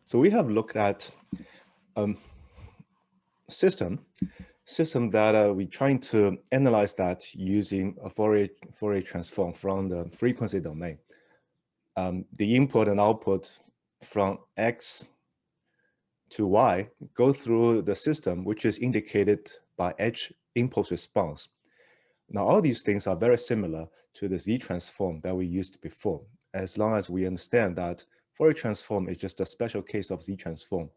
So we have looked at system that we're trying to analyze that using a Fourier transform from the frequency domain. The input and output from X to Y go through the system, which is indicated by H impulse response. Now, all these things are very similar to the Z transform that we used before, as long as we understand that Fourier transform is just a special case of Z transform.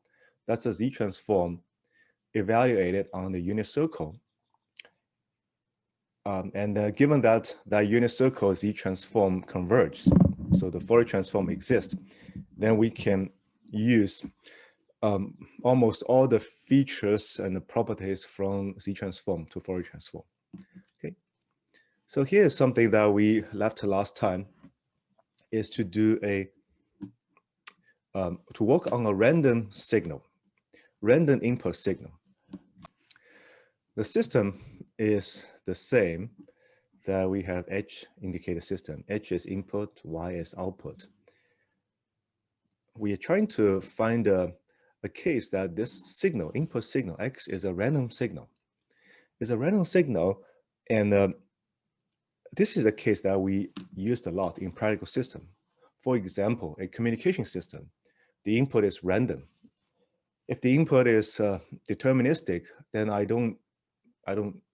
That's a Z transform evaluated on the unit circle. Given that that unit circle Z transform converges, so the Fourier transform exists, then we can use almost all the features and the properties from Z transform to Fourier transform. Okay, so here's something that we left last time, is to do a to work on a random signal, random input signal. The system is the same that we have H indicator system. H is input, Y is output. We are trying to find a case that this signal, input signal, X, is a random signal. It's a random signal, and this is a case that we used a lot in practical system. For example, a communication system, the input is random. If the input is deterministic, then I don't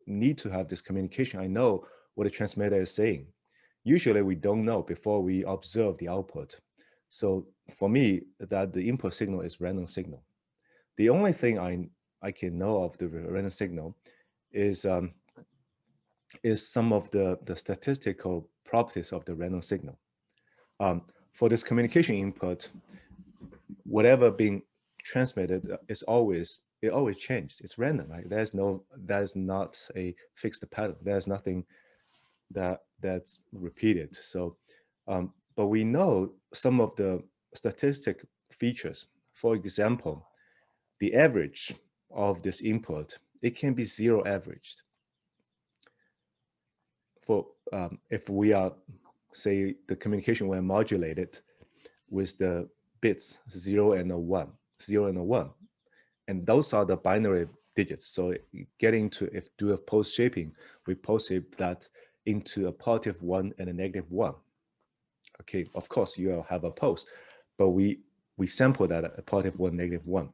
need to have this communication. I know what the transmitter is saying. Usually we don't know before we observe the output. So for me, that the input signal is random signal. The only thing I can know of the random signal is some of the statistical properties of the random signal. For this communication input, whatever being transmitted is always changes. It's random, right? There's not a fixed pattern. There's nothing that's repeated. So, but we know some of the statistic features. For example, the average of this input, it can be zero averaged. For if we are, say, the communication were modulated with the bits 0 and a 1, 0 and a 1. And those are the binary digits. So getting to, if do a post shaping, we post shape that into a positive 1 and a negative 1. Okay, of course you have a post, but we sample that at a positive 1, negative 1.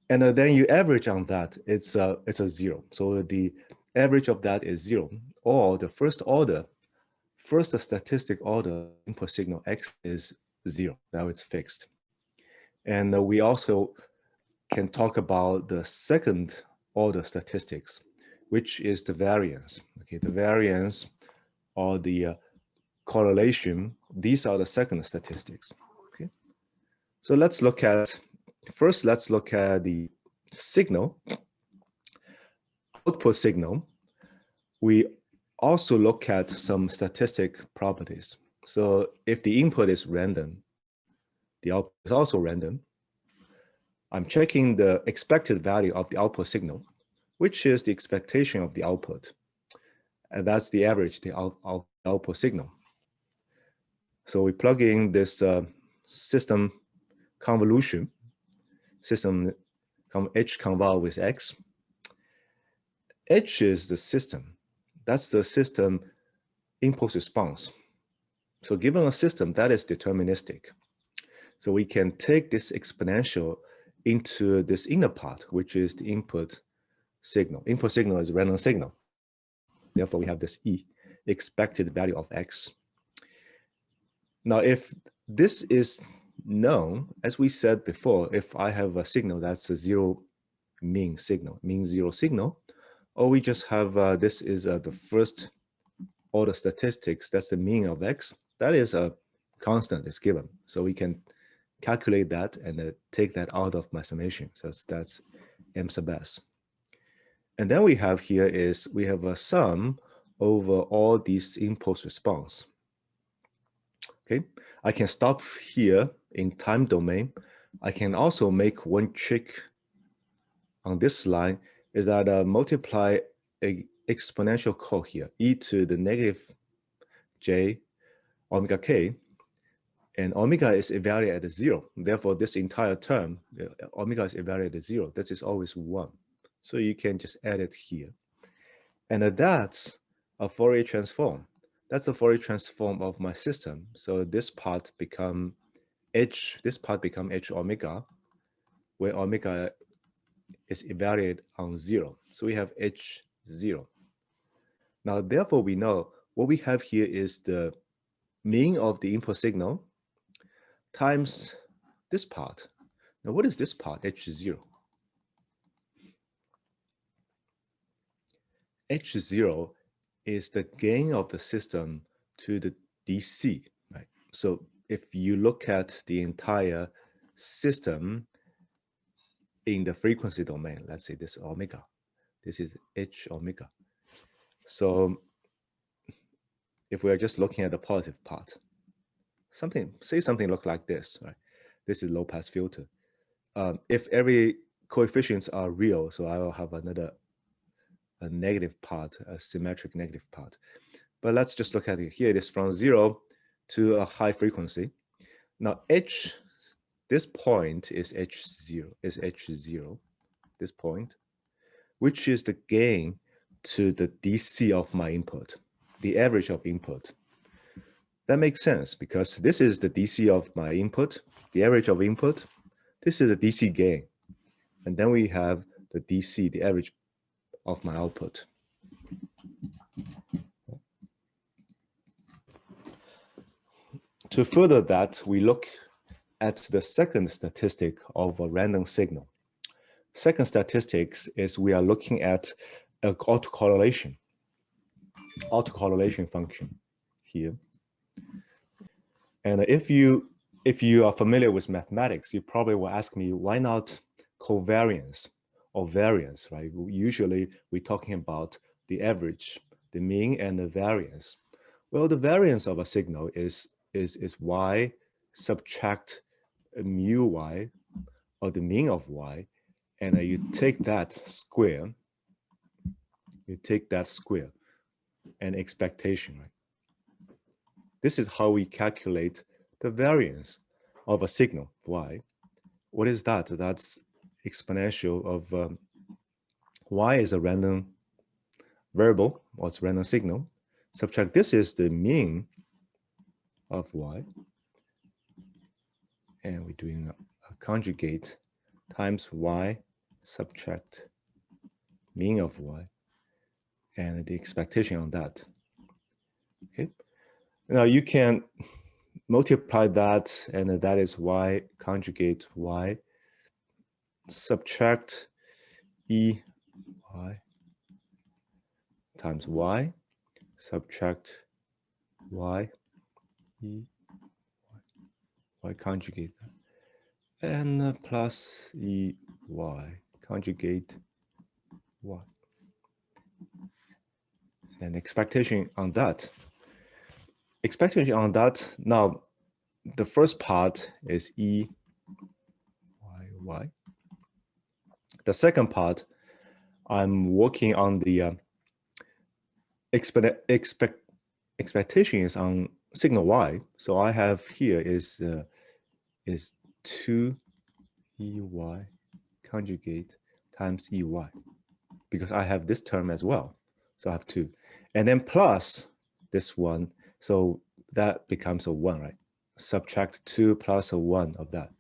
And then you average on that, it's a 0. So the average of that is 0, or the first statistic order input signal X is 0. Now it's fixed. And we also can talk about the second order statistics, which is the variance. Okay, the variance or the correlation, these are the second statistics. Okay, so let's look at the signal, output signal. We also look at some statistic properties. So if the input is random, the output is also random. I'm checking the expected value of the output signal, which is the expectation of the output. And that's the average, the output signal. So we plug in this system convolution, system H convolve with X. H is the system. That's the system impulse response. So given a system that is deterministic, so we can take this exponential into this inner part, which is the input signal. Input signal is a random signal. Therefore, we have this E, expected value of X. Now, if this is known, as we said before, if I have a signal that's a zero mean signal, mean zero signal, or we just have, this is the first order statistics, that's the mean of X, that is a constant, it's given. So we can calculate that and take that out of my summation. So that's M sub S. And then we have here is, we have a sum over all these impulse response. Okay, I can stop here in time domain. I can also make one trick on this line, is that multiply a exponential curve here, e to the negative j omega k, And omega is evaluated at 0. Therefore, this entire term, omega is evaluated at 0. This is always 1. So you can just add it here. And that's a Fourier transform. That's the Fourier transform of my system. So this part become h, this part become h omega, where omega is evaluated on 0. So we have h0. Now, therefore, we know what we have here is the mean of the input signal times this part. Now, what is this part, h0? h0 is the gain of the system to the DC, right? So if you look at the entire system in the frequency domain, let's say this omega, this is h omega. So if we're just looking at the positive part, say something look like this, right? This is low pass filter. If every coefficients are real, so I will have a negative part, a symmetric negative part. But let's just look at it. Here it is from 0 to a high frequency. Now this point is h0, this point, which is the gain to the DC of my input, the average of input. That makes sense because this is the DC of my input, the average of input. This is the DC gain. And then we have the DC, the average of my output. To further that, we look at the second statistic of a random signal. Second statistics is we are looking at an autocorrelation function here. And if you are familiar with mathematics, you probably will ask me, why not covariance or variance, right? Usually we're talking about the average, the mean and the variance. Well, the variance of a signal is y subtract mu y, or the mean of y, and you take that square, and expectation, right? This is how we calculate the variance of a signal, y. What is that? That's exponential of y is a random variable, or it's a random signal. Subtract, this is the mean of y. And we're doing a conjugate times y subtract mean of y and the expectation on that. Okay. Now you can multiply that, and that is y conjugate y subtract e y times y subtract y e y conjugate that, and plus e y conjugate y, and expectation on that. Expectation on that, now the first part is e y. The second part, I'm working on the expectation is on signal y. So I have here is 2 ey conjugate times ey, because I have this term as well. So I have 2, and then plus this one. So that becomes a 1, right? Subtract 2 plus a 1 of that.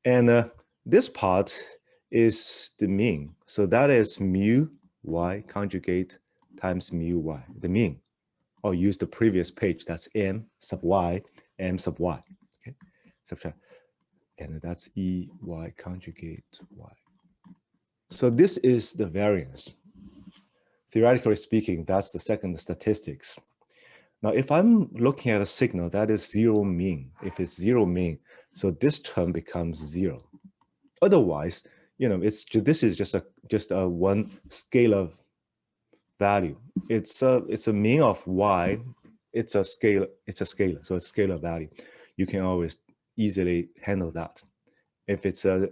And this part is the mean. So that is mu y conjugate times mu y, the mean. Or use the previous page, that's m sub y, okay? Subtract, and that's e y conjugate y. So this is the variance. Theoretically speaking, that's the second statistics. Now, if I'm looking at a signal that is 0 mean, if it's 0 mean, so this term becomes 0. Otherwise, you know, this is just a one scalar value. It's a mean of y. It's a scalar, so it's scalar value. You can always easily handle that. If it's a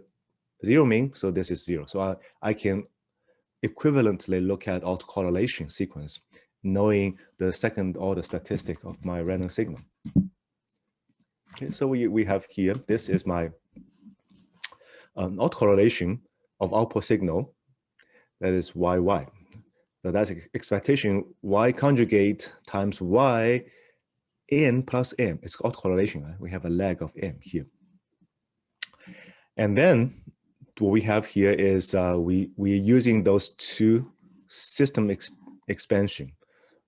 0 mean, so this is 0. So I can equivalently look at autocorrelation sequence, knowing the second order statistic of my random signal. Okay, so we have here, this is my autocorrelation of output signal, that is YY. So that's expectation Y conjugate times Y N plus M. It's autocorrelation, right? We have a lag of M here. And then what we have here is we're using those two system expansion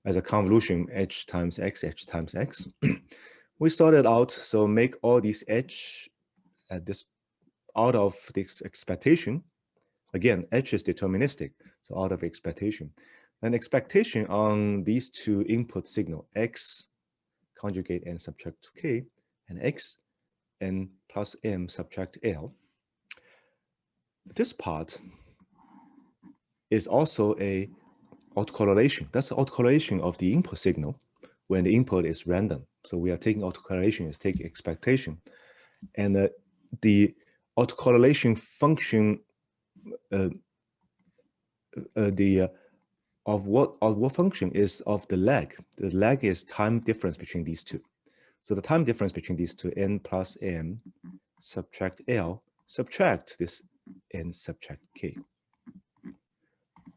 as a convolution, H times X, H times X. We started out, so make all these H at this out of this expectation. Again, H is deterministic, so out of expectation. And expectation on these two input signal, X conjugate N subtract K, and X N plus M subtract L. This part is also a autocorrelation. That's the autocorrelation of the input signal when the input is random. So we are taking autocorrelation is taking expectation. And the autocorrelation function of what function is of the lag. The lag is time difference between these two. So the time difference between these two, N plus M subtract L, subtract this N subtract K.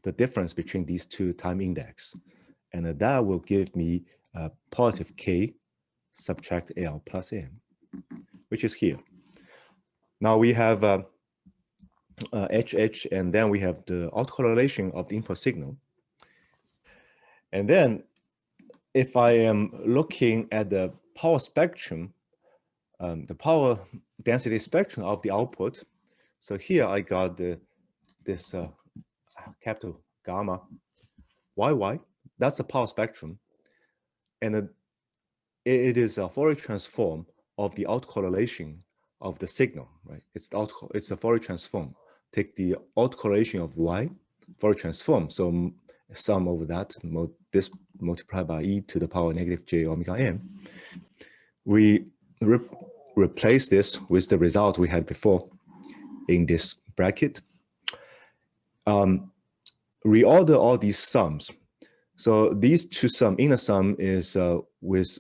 The difference between these two time index. And that will give me a positive K subtract L plus M, which is here. Now we have HH, and then we have the autocorrelation of the input signal. And then if I am looking at the power spectrum, the power density spectrum of the output, so here I got this capital gamma YY, that's the power spectrum. And it is a Fourier transform of the autocorrelation of the signal, right? It's a Fourier transform. Take the autocorrelation of Y, Fourier transform. So sum over that, this multiplied by e to the power negative j omega n. We replace this with the result we had before in this bracket. Reorder all these sums. So these two sum, inner sum is with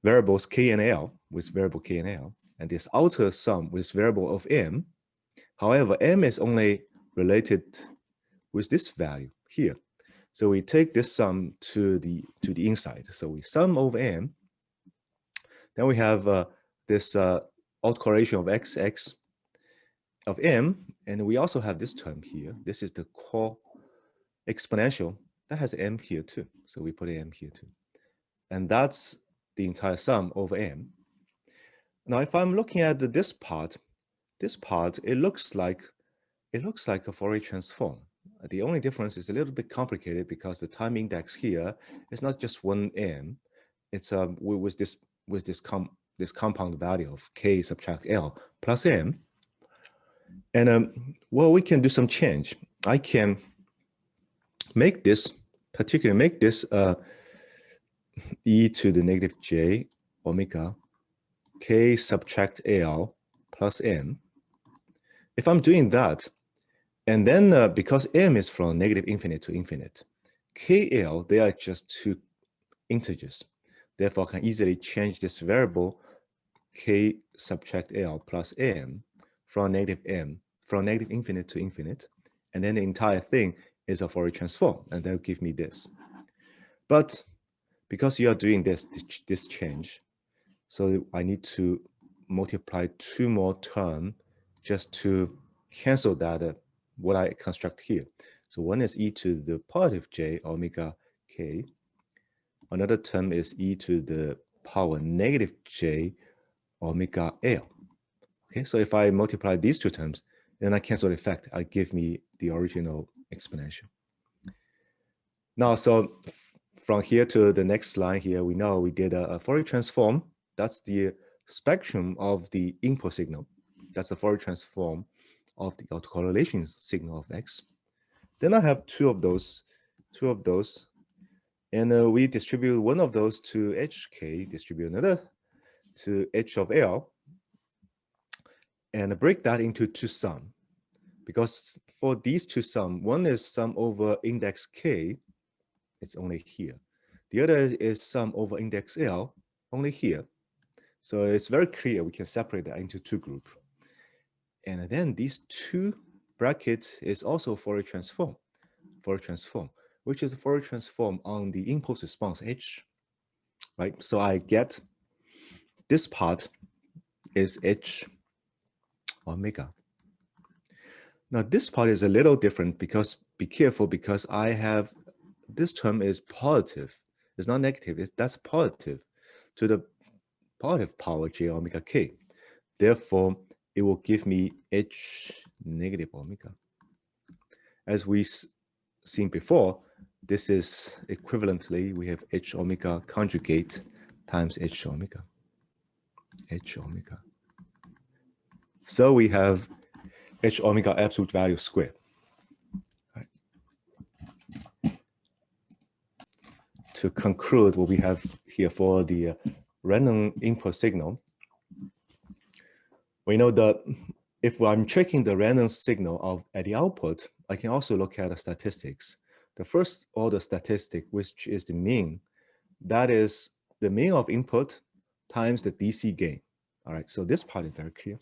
variables k and l, with variable k and l, and this outer sum with variable of m. However, m is only related with this value here. So we take this sum to the inside. So we sum over m. Then we have this autocorrelation of xx of m, and we also have this term here. This is the core exponential that has m here too. So we put m here too, and that's the entire sum over m. Now, if I'm looking at this part, it looks like a Fourier transform. The only difference is a little bit complicated because the time index here is not just one m. It's with this compound value of k subtract l plus m. And well, we can do some change. I can make this e to the negative j omega k subtract l plus m. If I'm doing that, and then because m is from negative infinite to infinite, kl, they are just two integers. Therefore, I can easily change this variable k subtract l plus m from negative infinite to infinite. And then the entire thing is a Fourier transform, and that will give me this. But because you are doing this change, so I need to multiply two more terms just to cancel that, what I construct here. So one is e to the positive j omega k. Another term is e to the power negative j omega l. Okay, so if I multiply these two terms, then I cancel the effect. I give me the original exponential. Now, so from here to the next line here, we know we did a Fourier transform. That's the spectrum of the input signal. That's the Fourier transform of the autocorrelation signal of x. Then I have two of those, and we distribute one of those to hk, distribute another to h of l, and break that into two sum. Because for these two sum, one is sum over index k, it's only here. The other is sum over index l, only here. So it's very clear we can separate that into two groups. And then these two brackets is also Fourier transform, which is a Fourier transform on the impulse response H, right? So I get this part is H omega. Now this part is a little different because, be careful, because I have, this term is positive. It's not negative, that's positive to the positive power j omega k. Therefore, it will give me H negative omega. As we seen before, this is equivalently, we have H omega conjugate times H omega. So we have H omega absolute value squared. Right. To conclude what we have here for the random input signal, we know that if I'm checking the random signal at the output, I can also look at the statistics. The first order statistic, which is the mean, that is the mean of input times the DC gain. All right, so this part is very clear.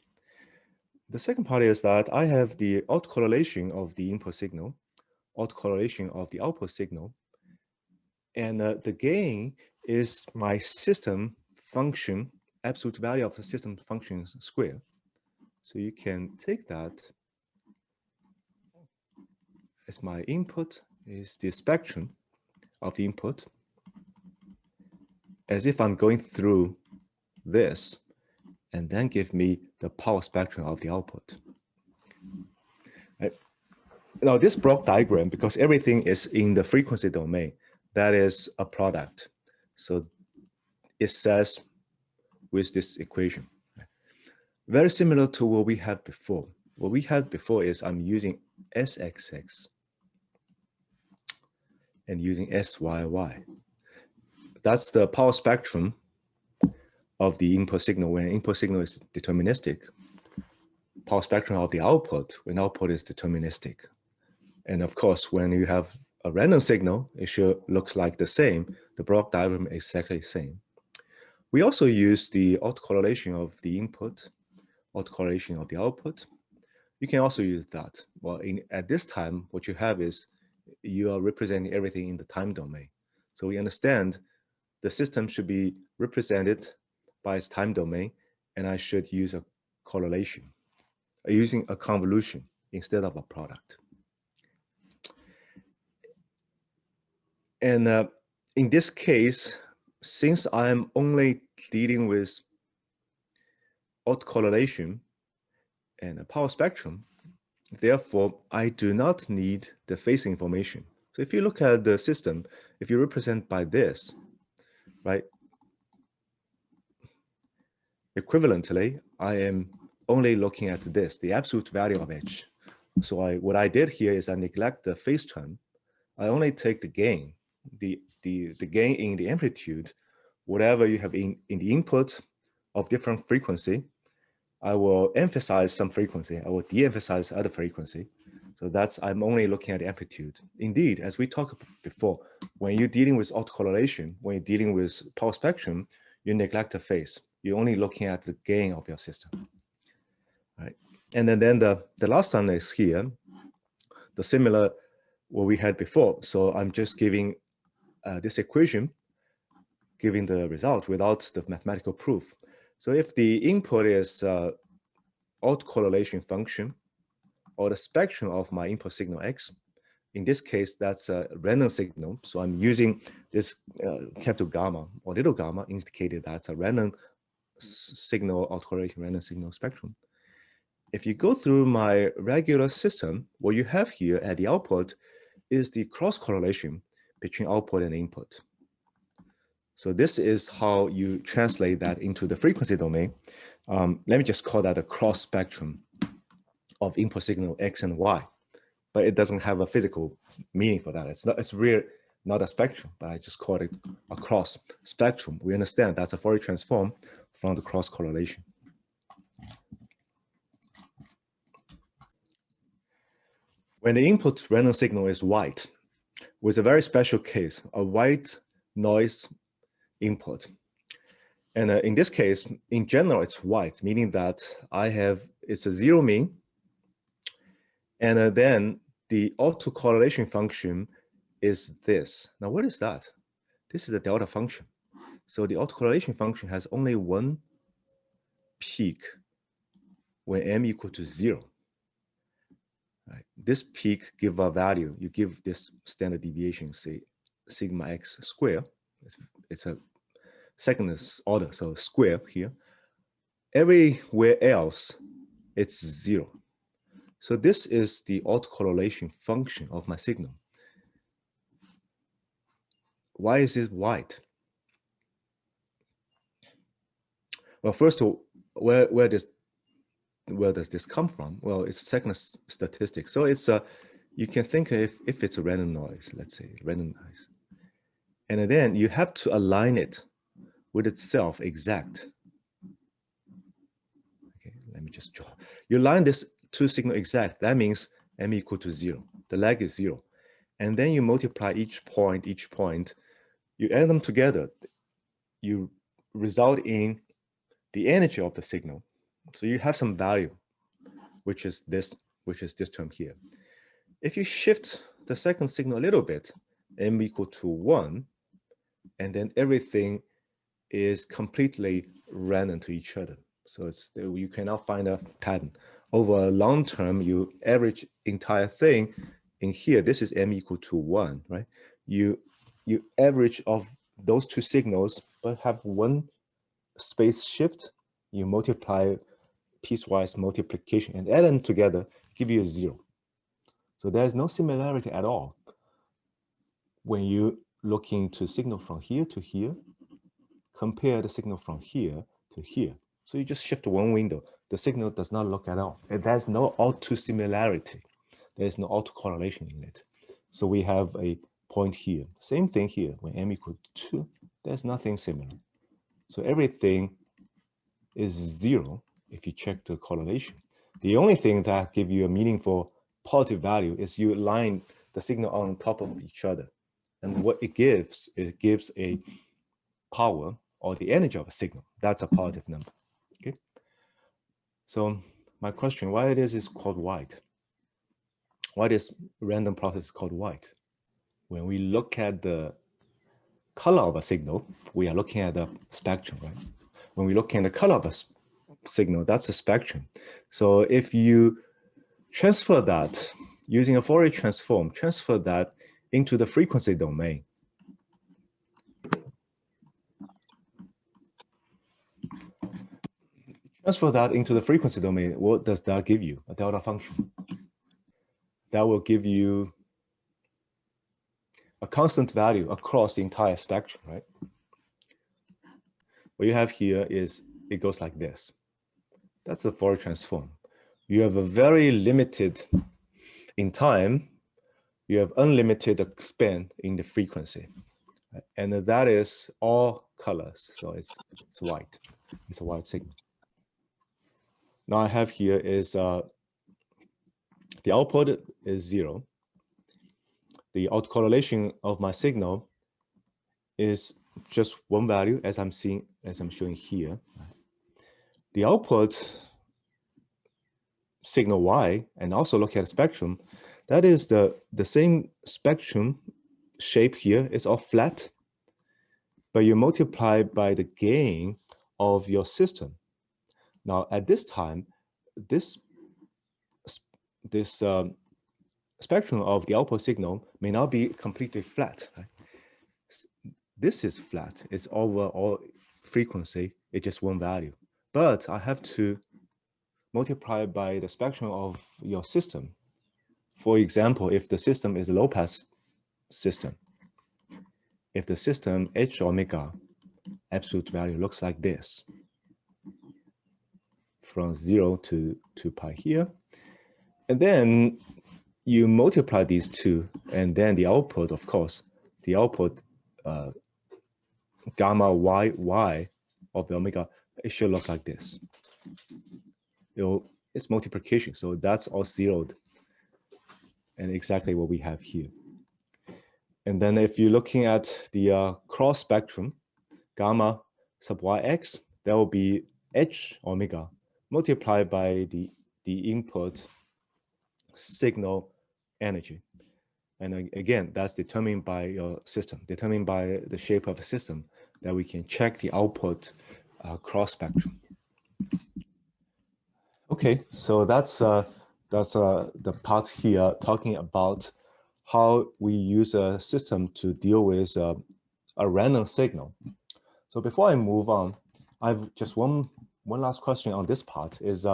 The second part is that I have the autocorrelation of the input signal, autocorrelation of the output signal, and the gain is my system function, absolute value of the system function square. So you can take that as my input is the spectrum of the input, as if I'm going through this, and then give me the power spectrum of the output. Right. Now this block diagram, because everything is in the frequency domain, that is a product. So it says with this equation. Very similar to what we had before. What we had before is I'm using SXX and using SYY. That's the power spectrum of the input signal when input signal is deterministic. Power spectrum of the output when output is deterministic. And of course, when you have a random signal, it should look like the same. The block diagram is exactly the same. We also use the autocorrelation of the input, autocorrelation of the output. You can also use that. Well, at this time, what you have is you are representing everything in the time domain. So we understand the system should be represented by its time domain, and I should use a correlation, using a convolution instead of a product. And in this case, since I'm only dealing with autocorrelation and a power spectrum, therefore, I do not need the phase information. So if you look at the system, if you represent by this, right? Equivalently, I am only looking at this, the absolute value of H. So what I did here is I neglect the phase term. I only take the gain, the gain in the amplitude, whatever you have in the input of different frequency. I will emphasize some frequency. I will de-emphasize other frequency. So I'm only looking at the amplitude. Indeed, as we talked before, when you're dealing with autocorrelation, when you're dealing with power spectrum, you neglect the phase. You're only looking at the gain of your system. Right? And then the last one is here, the similar what we had before. So I'm just giving this equation, giving the result without the mathematical proof. So if the input is autocorrelation function or the spectrum of my input signal X, in this case, that's a random signal. So I'm using this capital gamma or little gamma indicated that's a random signal autocorrelation, random signal spectrum. If you go through my regular system, what you have here at the output is the cross correlation between output and input. So this is how you translate that into the frequency domain. Let me just call that a cross spectrum of input signal X and Y, but it doesn't have a physical meaning for that. It's really not a spectrum, but I just call it a cross spectrum. We understand that's a Fourier transform from the cross correlation. When the input random signal is white, with a very special case, a white noise input, And in this case, in general, it's white, meaning that it's a zero mean. And then the autocorrelation function is this. Now, what is that? This is the delta function. So the autocorrelation function has only one peak when m equal to 0. Right? This peak give a value. You give this standard deviation, say sigma x square. It's a second order, so square here. Everywhere else, it's 0. So this is the autocorrelation function of my signal. Why is it white? Well, first of all, where does this come from? Well, it's second statistic. So it's you can think if it's a random noise, let's say random noise, and then you have to align it with itself exact. Okay, let me just draw. You align this two signal exact. That means m equal to 0. The lag is 0, and then you multiply each point. You add them together. You result in the energy of the signal. So you have some value, which is this term here. If you shift the second signal a little bit, m equal to 1, and then everything is completely random to each other. So you cannot find a pattern. Over a long term, you average entire thing in here. This is m equal to 1, right? You average of those two signals, but have one space shift. You multiply piecewise multiplication and add them together, give you a 0. So there's no similarity at all when you look into signal from here to here, compare the signal from here to here. So you just shift one window. The signal does not look at all. And there's no auto-similarity. There's no autocorrelation in it. So we have a point here. Same thing here. When m equal to 2, there's nothing similar. So everything is 0 if you check the correlation. The only thing that gives you a meaningful positive value is you align the signal on top of each other. And what it gives a power or the energy of a signal. That's a positive number. Okay. So my question, why it is called white? Why this random process called white? When we look at the color of a signal, we are looking at the spectrum, right? When we look at the color of a signal, that's a spectrum. So if you transfer that using a Fourier transform, transfer that into the frequency domain. Transfer that into the frequency domain, what does that give you? A delta function. That will give you a constant value across the entire spectrum, right? What you have here is, it goes like this. That's the Fourier transform. You have a very limited in time, you have unlimited span in the frequency. And that is all colors, so it's white. It's a white signal. Now I have here is the output is 0. The autocorrelation of my signal is just one value, as I'm showing here. The output signal y, and also look at the spectrum. That is the same spectrum shape here. It's all flat, but you multiply by the gain of your system. Now at this time, this spectrum of the output signal may not be completely flat. Right? This is flat. It's overall frequency. It's just one value. But I have to multiply by the spectrum of your system. For example, if the system is a low-pass system, if the system H omega absolute value looks like this, from 0 to 2 pi here, and then you multiply these two, and then the output, of course, the output gamma y of the omega, it should look like this. It's multiplication, so that's all zeroed, and exactly what we have here. And then if you're looking at the cross spectrum, gamma sub yx, that will be h omega multiplied by the input signal energy. And again, that's determined by your system, determined by the shape of the system, that we can check the output cross spectrum. Okay, so that's the part here talking about how we use a system to deal with a random signal. So before I move on, I've just one last question on this part is,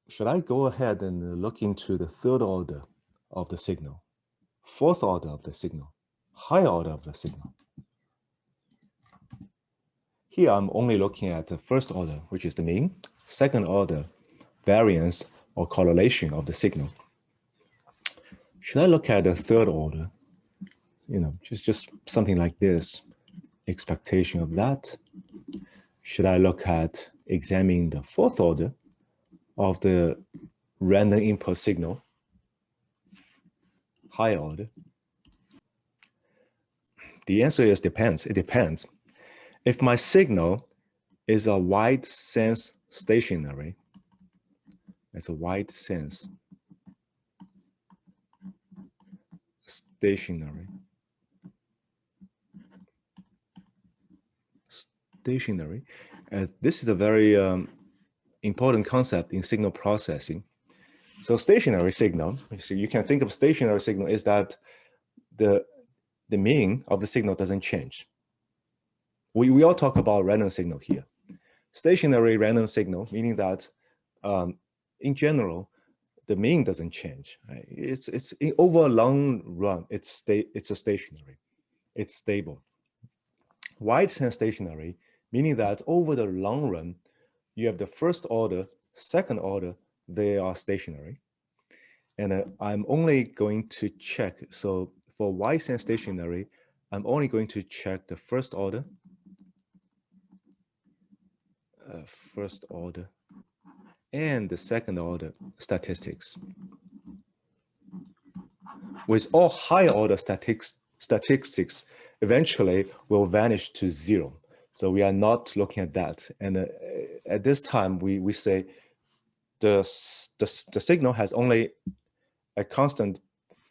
should I go ahead and look into the third order of the signal, fourth order of the signal, higher order of the signal? Here I'm only looking at the first order, which is the mean, second order, variance or correlation of the signal. Should I look at the third order? You know, just something like this, expectation of that. Should I look at examining the fourth order of the random input signal, higher order? The answer is depends. It depends. If my signal is a wide sense stationary, it's a wide sense stationary. This is a very important concept in signal processing. So stationary signal, so you can think of stationary signal is that the mean of the signal doesn't change. We all talk about random signal here. Stationary random signal, meaning that in general, the mean doesn't change. Right? It's over a long run, it's a stationary, it's stable. Wide sense stationary, meaning that over the long run, you have the first order, second order, they are stationary. And I'm only going to check, so for wide sense stationary, I'm only going to check the first order, and the second order statistics. With all higher order statistics eventually will vanish to zero. So we are not looking at that. And at this time, we say the signal has only a constant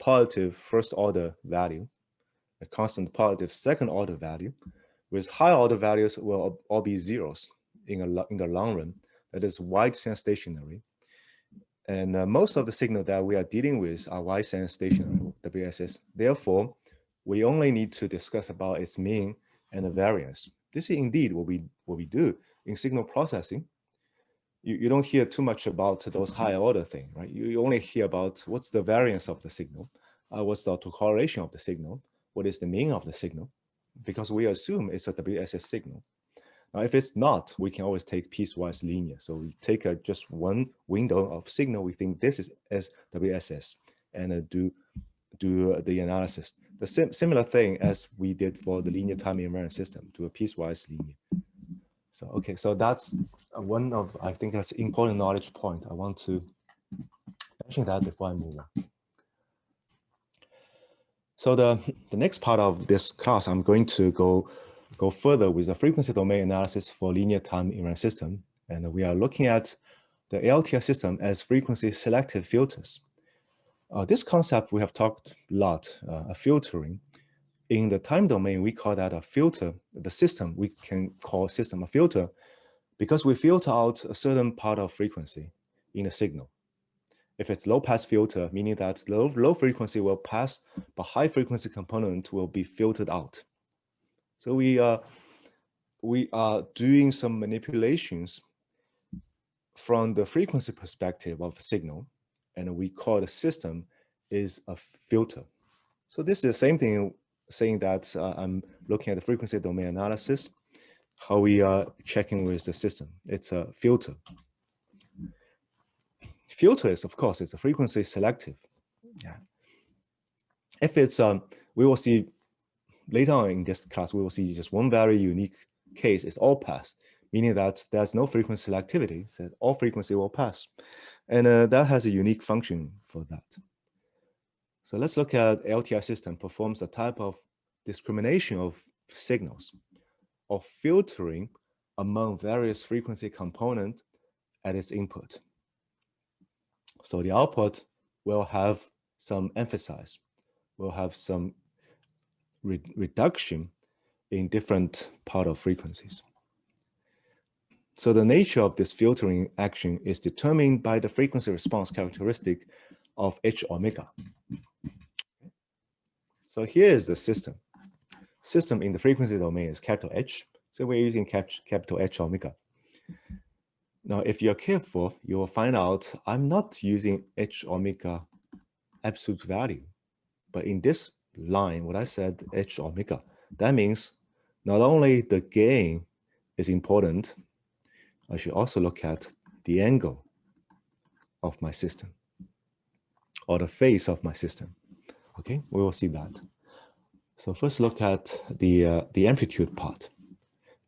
positive first order value, a constant positive second order value, with higher order values will all be zeros in the long run. That is wide sense stationary. And most of the signal that we are dealing with are wide sense stationary, WSS. Therefore, we only need to discuss about its mean and the variance. This is indeed what we do in signal processing. You don't hear too much about those higher order things, right? You only hear about what's the variance of the signal, what's the autocorrelation of the signal, what is the mean of the signal, because we assume it's a WSS signal. Now, if it's not, we can always take piecewise linear. So we take just one window of signal. We think this is as WSS, and do the analysis. The similar thing as we did for the linear time invariant system, do a piecewise linear. So okay, so that's one of, I think that's an important knowledge point. I want to mention that before I move on. So the next part of this class, I'm going to go further with the frequency domain analysis for linear time invariant system. And we are looking at the LTI system as frequency selective filters. This concept we have talked a lot, filtering. In the time domain, we call that a filter. The system, we can call system a filter because we filter out a certain part of frequency in a signal. If it's low pass filter, meaning that low frequency will pass, but high frequency component will be filtered out. So we are doing some manipulations from the frequency perspective of a signal, and we call the system is a filter. So this is the same thing saying that I'm looking at the frequency domain analysis, how we are checking with the system. It's a filter. Filter is, of course, it's a frequency selective. Yeah. If it's, we will see later on in this class, we will see just one very unique case is all pass, meaning that there's no frequency selectivity, so all frequency will pass. And that has a unique function for that. So let's look at LTI system performs a type of discrimination of signals. of filtering among various frequency components at its input. So the output will have some emphasis, will have some reduction in different part of frequencies. So the nature of this filtering action is determined by the frequency response characteristic of H omega. So here is the system. System in the frequency domain is capital H. So we're using capital H omega. Now, if you're careful, you will find out I'm not using H omega absolute value. But in this line, what I said, H omega, that means not only the gain is important, I should also look at the angle of my system or the phase of my system. Okay, we will see that. So first look at the amplitude part.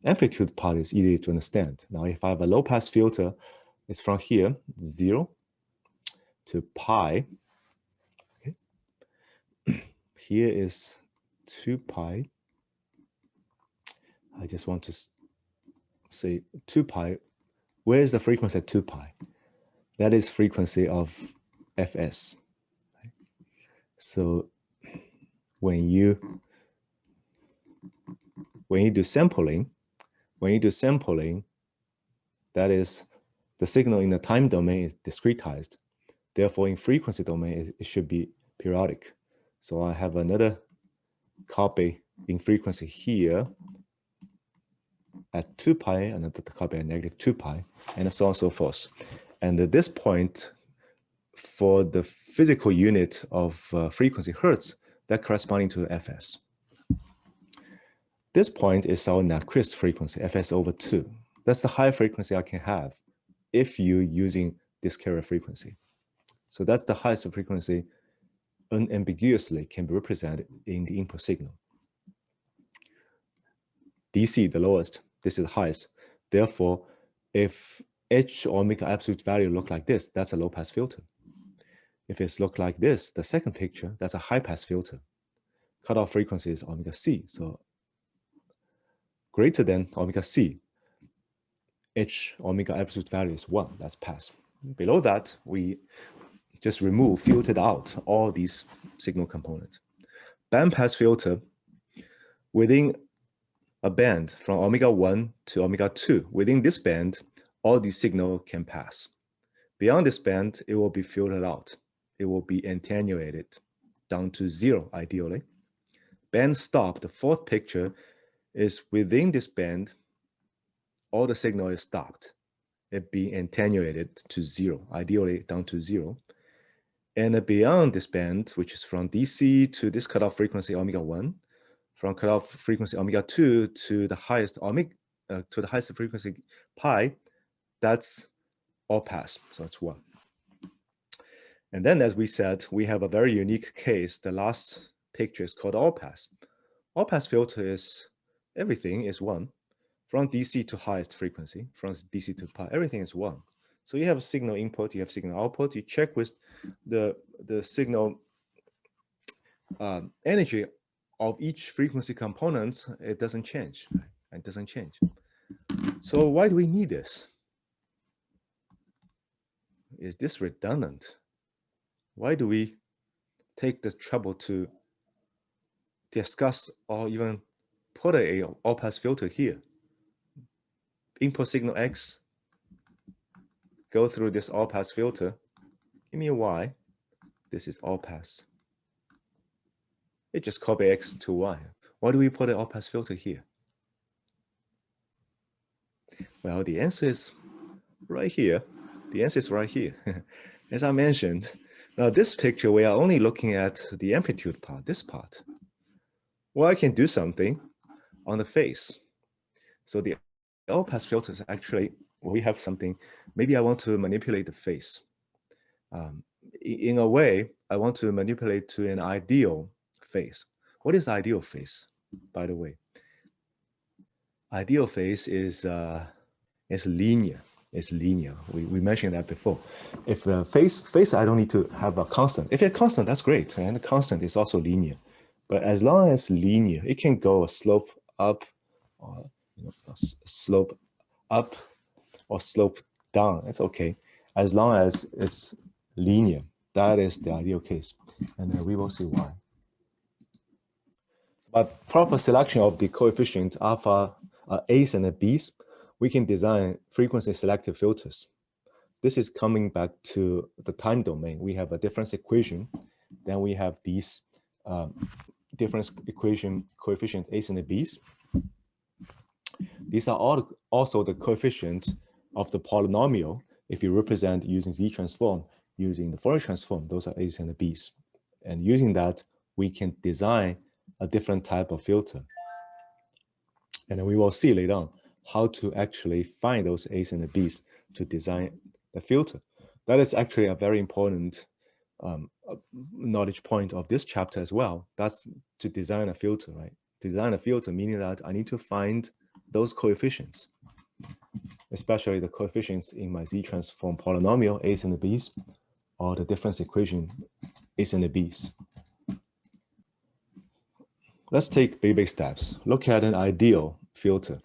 Amplitude part is easy to understand. Now, if I have a low pass filter, it's from here, 0 to pi. Okay. Here is 2 pi. I just want to say 2 pi. Where is the frequency at 2 pi? That is frequency of Fs. So when you do sampling, that is the signal in the time domain is discretized. Therefore, in frequency domain, it should be periodic. So I have another copy in frequency here at 2 pi, another copy at negative 2 pi, and so on and so forth. And at this point, for the physical unit of frequency hertz, that corresponding to Fs. This point is our Nyquist frequency, Fs over 2. That's the high frequency I can have if you're using this carrier frequency. So that's the highest frequency unambiguously can be represented in the input signal. DC, the lowest, this is the highest. Therefore, if H omega absolute value look like this, that's a low pass filter. If it's look like this, the second picture, that's a high pass filter. Cutoff frequency is omega C. So greater than omega C, H omega absolute value is 1, that's pass. Below that, we just filtered out all these signal components. Band pass filter, within a band from omega 1 to omega 2, within this band, all these signals can pass. Beyond this band, it will be filtered out. It will be attenuated down to 0, ideally. Band stop, the fourth picture, is within this band, all the signal is stopped. It being attenuated to 0, ideally down to 0. And beyond this band, which is from DC to this cutoff frequency omega 1, from cutoff frequency omega 2 to the highest frequency pi, that's all pass. So that's 1. And then, as we said, we have a very unique case. The last picture is called all pass. All pass filter is everything is 1. From DC to highest frequency, from DC to pi, everything is 1. So you have a signal input, you have signal output, you check with the signal energy of each frequency component, it doesn't change. It doesn't change. So why do we need this? Is this redundant? Why do we take the trouble to discuss or even put a all-pass filter here? Input signal X, go through this all-pass filter. Give me a Y. This is all-pass. It just copy X to Y. Why do we put an all-pass filter here? Well, the answer is right here. The answer is right here. As I mentioned, now this picture, we are only looking at the amplitude part, this part. Well, I can do something on the phase. So the all-pass filters actually, we have something, maybe I want to manipulate the phase. In a way, I want to manipulate to an ideal phase. What is ideal phase, by the way? Ideal phase is linear. It's linear. We mentioned that before. If phase, I don't need to have a constant. If it's constant, that's great. And the constant is also linear. But as long as linear, it can go a slope up or slope up or slope down. It's okay, as long as it's linear. That is the ideal case, and we will see why. By proper selection of the coefficient alpha A's and B's, we can design frequency selective filters. This is coming back to the time domain. We have a difference equation. Then we have these difference equation coefficient A's and B's. These are all also the coefficients of the polynomial. If you represent using Z transform, using the Fourier transform, those are A's and B's. And using that, we can design a different type of filter. And then we will see later on how to actually find those A's and B's to design the filter. That is actually a very important knowledge point of this chapter as well. That's to design a filter, right? Design a filter, meaning that I need to find those coefficients, especially the coefficients in my Z transform polynomial, A's and B's, or the difference equation, A's and B's. Let's take baby steps. Look at an ideal filter.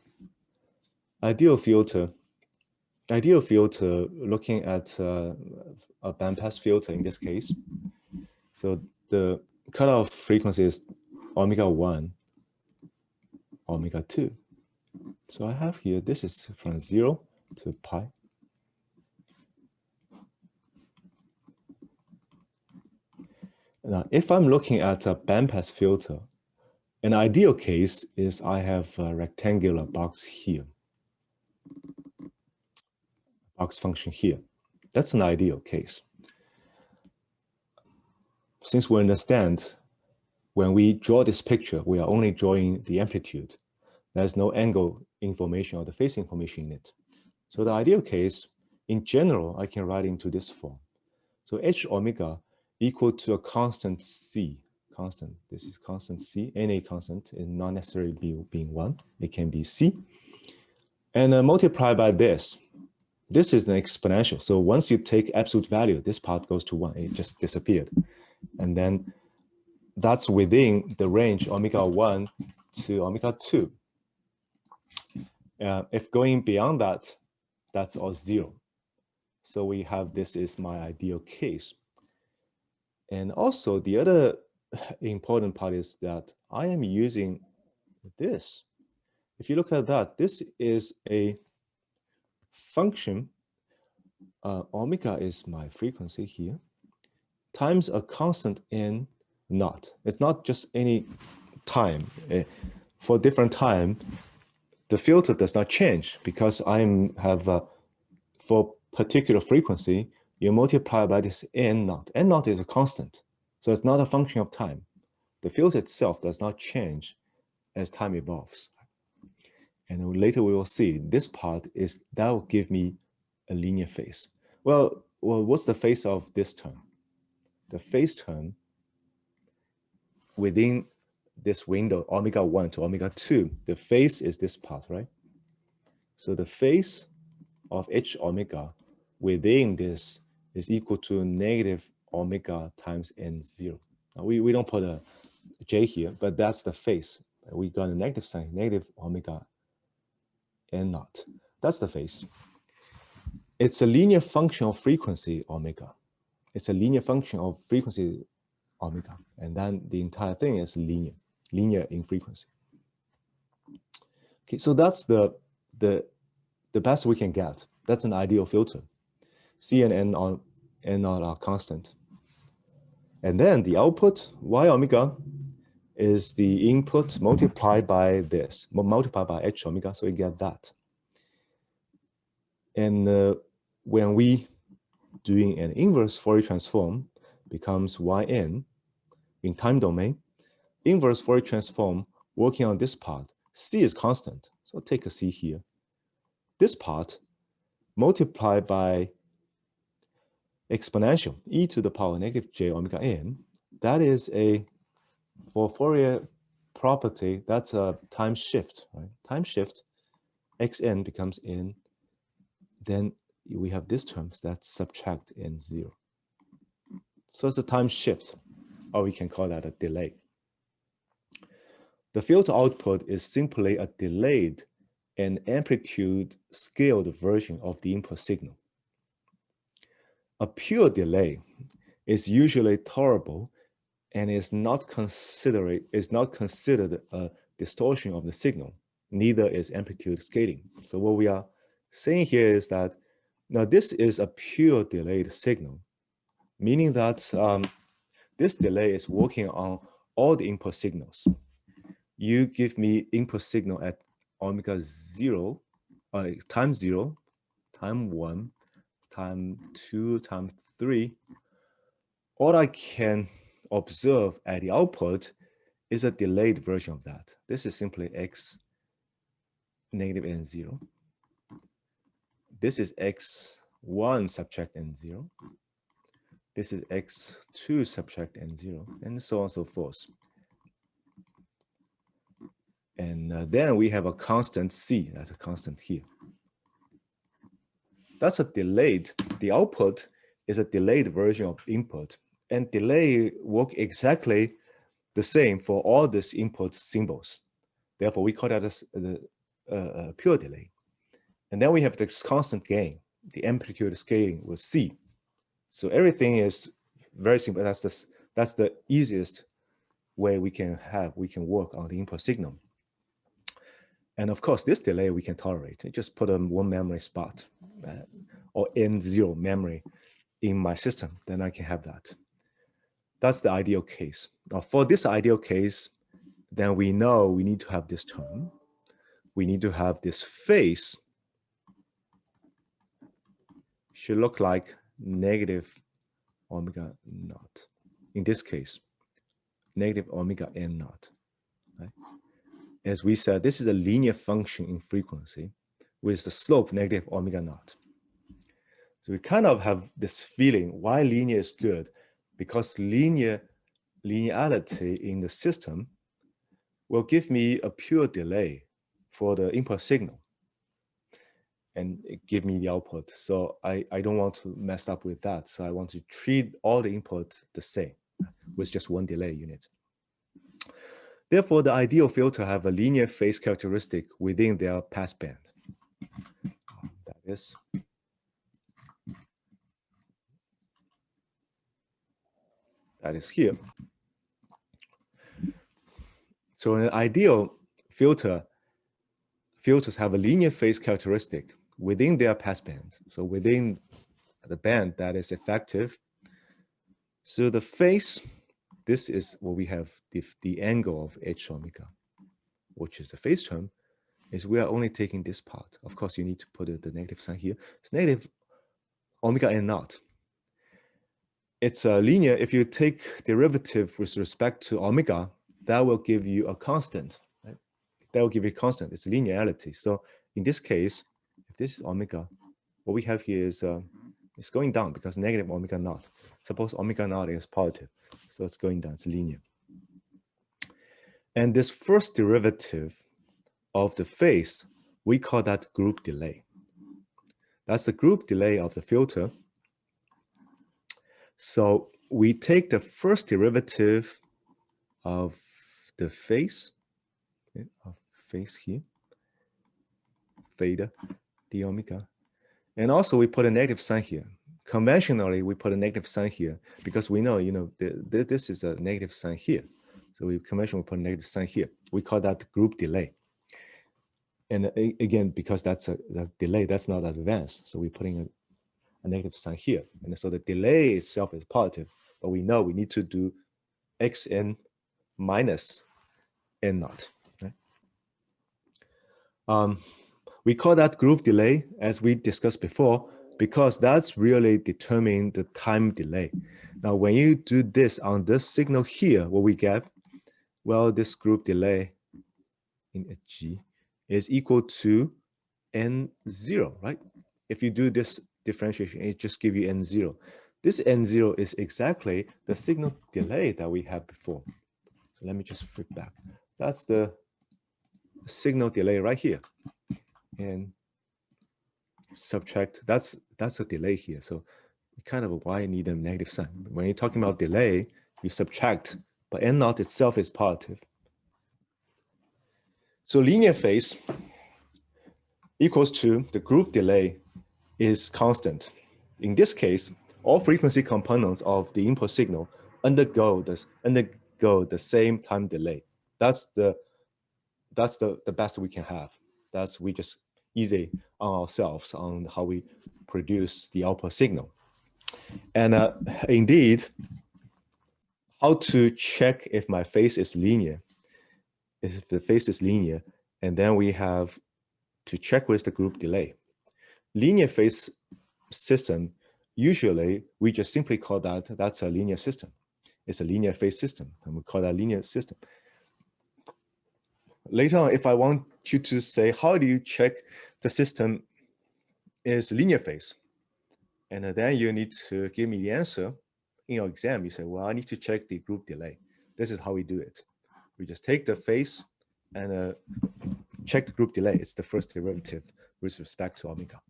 Ideal filter, looking at a bandpass filter in this case. So the cutoff frequency is omega 1, omega 2. So I have here, this is from 0 to pi. Now, if I'm looking at a bandpass filter, an ideal case is I have a rectangular box here, box function here. That's an ideal case. Since we understand when we draw this picture, we are only drawing the amplitude. There's no angle information or the phase information in it. So the ideal case, in general, I can write into this form. So H omega equal to a constant C. Constant, this is constant C, any constant, and not necessarily being 1. It can be C. And multiply by this. This is an exponential. So once you take absolute value, this part goes to 1. It just disappeared. And then that's within the range omega 1 to omega 2. If going beyond that, that's all 0. So we have this is my ideal case. And also the other important part is that I am using this. If you look at that, this is a function. Omega is my frequency here, times a constant n naught. It's not just any time. For different time, the filter does not change because I have for particular frequency, you multiply by this n naught. N naught is a constant, so it's not a function of time. The filter itself does not change as time evolves. And later we will see this part is that will give me a linear phase. Well, what's the phase of this term? The phase term within this window, omega 1 to omega 2, the phase is this part, right? So the phase of H omega within this is equal to negative omega times n0. Now we don't put a j here, but that's the phase. We got a negative sign, negative omega n naught. That's the phase. It's a linear function of frequency omega. It's a linear function of frequency omega. And then the entire thing is linear in frequency. Okay, so that's the best we can get. That's an ideal filter. C and N naught are constant. And then the output, Y omega, is the input multiplied by this, multiplied by H omega, so you get that. And when we doing an inverse Fourier transform becomes Yn in time domain, inverse Fourier transform working on this part, C is constant, so take a C here. This part multiplied by exponential e to the power negative j omega n, that is for Fourier property, that's a time shift, right? Time shift, xn becomes n, then we have this term that subtract n0. So it's a time shift, or we can call that a delay. The filter output is simply a delayed an amplitude scaled version of the input signal. A pure delay is usually tolerable and is not considered a distortion of the signal. Neither is amplitude scaling. So what we are saying here is that now this is a pure delayed signal, meaning that this delay is working on all the input signals. You give me input signal at omega 0, time 0, time 1, time 2, time 3. All I can observe at the output is a delayed version of that. This is simply x negative n0. This is x1 subtract n0. This is x2 subtract n0, and so on and so forth. And then we have a constant c, that's a constant here. That's a delayed, the output is a delayed version of input, and delay work exactly the same for all these input symbols. Therefore, we call that a pure delay. And then we have this constant gain, the amplitude scaling with c. So everything is very simple. That's the easiest way we can work on the input signal. And of course, this delay we can tolerate. I just put one memory spot or N0 memory in my system, then I can have that. That's the ideal case. Now, for this ideal case, then we know we need to have this term. We need to have this phase should look like negative omega naught. In this case, negative omega n naught. Right? As we said, this is a linear function in frequency with the slope negative omega naught. So we kind of have this feeling why linear is good, because linearity in the system will give me a pure delay for the input signal and give me the output. So I don't want to mess up with that. So I want to treat all the input the same with just one delay unit. Therefore, the ideal filter have a linear phase characteristic within their passband. That is here. So an ideal filters have a linear phase characteristic within their passband. So within the band that is effective. So the phase, this is what we have the angle of h omega, which is the phase term, is we are only taking this part. Of course, you need to put the negative sign here. It's negative omega n naught. It's a linear. If you take derivative with respect to omega, that will give you a constant. Right? That will give you a constant. It's linearity. So in this case, if this is omega, what we have here is it's going down because negative omega naught. Suppose omega naught is positive, so it's going down. It's linear. And this first derivative of the phase, we call that group delay. That's the group delay of the filter. So we take the first derivative of the phase, okay, of phase here, theta d omega, and also we put a negative sign here. Conventionally, we put a negative sign here because we know, this is a negative sign here. So we conventionally put a negative sign here. We call that group delay. And again, because that's a delay, that's not advanced. So we're putting a negative sign here. And so the delay itself is positive, but we know we need to do xn minus n naught. Right? We call that group delay, as we discussed before, because that's really determining the time delay. Now, when you do this on this signal here, what we get, well, this group delay in G is equal to N0, right? If you do this differentiation, it just gives you N0. This N0 is exactly the signal delay that we had before. So let me just flip back. That's the signal delay right here. And subtract, that's a delay here. So kind of why I need a negative sign. When you're talking about delay, you subtract, but N naught itself is positive. So linear phase, equals to the group delay is constant. In this case, all frequency components of the input signal undergo the same time delay. That's the best we can have. That's we just easy on ourselves on how we produce the output signal. And indeed, how to check if my phase is linear, if the phase is linear, and then we have to check with the group delay. Linear phase system, usually we just simply call that's a linear system. It's a linear phase system, and we call that linear system. Later on, if I want you to say, how do you check the system is linear phase? And then you need to give me the answer in your exam. You say, well, I need to check the group delay. This is how we do it. We just take the phase and check the group delay. It's the first derivative with respect to omega.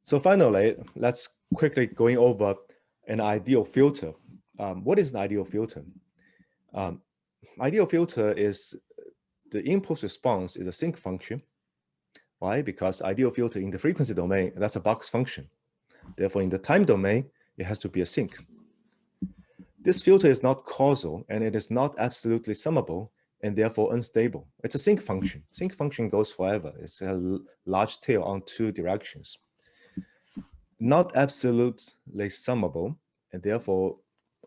So finally, let's quickly going over an ideal filter. What is an ideal filter? Ideal filter is the impulse response is a sinc function. Why? Because ideal filter in the frequency domain, that's a box function. Therefore, in the time domain, it has to be a sinc. This filter is not causal, and it is not absolutely summable, and therefore unstable. It's a sinc function. Sinc function goes forever. It's a large tail on two directions. Not absolutely summable, and therefore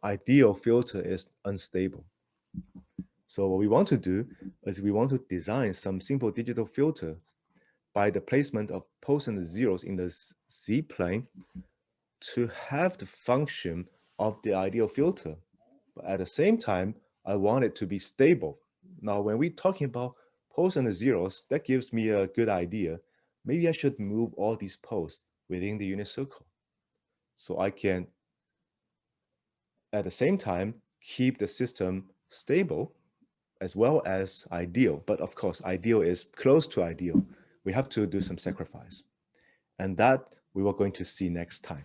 ideal filter is unstable. So what we want to do is we want to design some simple digital filter by the placement of poles and zeros in the z-plane to have the function of the ideal filter. But at the same time, I want it to be stable. Now, when we're talking about poles and zeros, that gives me a good idea. Maybe I should move all these poles within the unit circle, so I can, at the same time, keep the system stable as well as ideal. But of course, ideal is close to ideal. We have to do some sacrifice. And that we were going to see next time.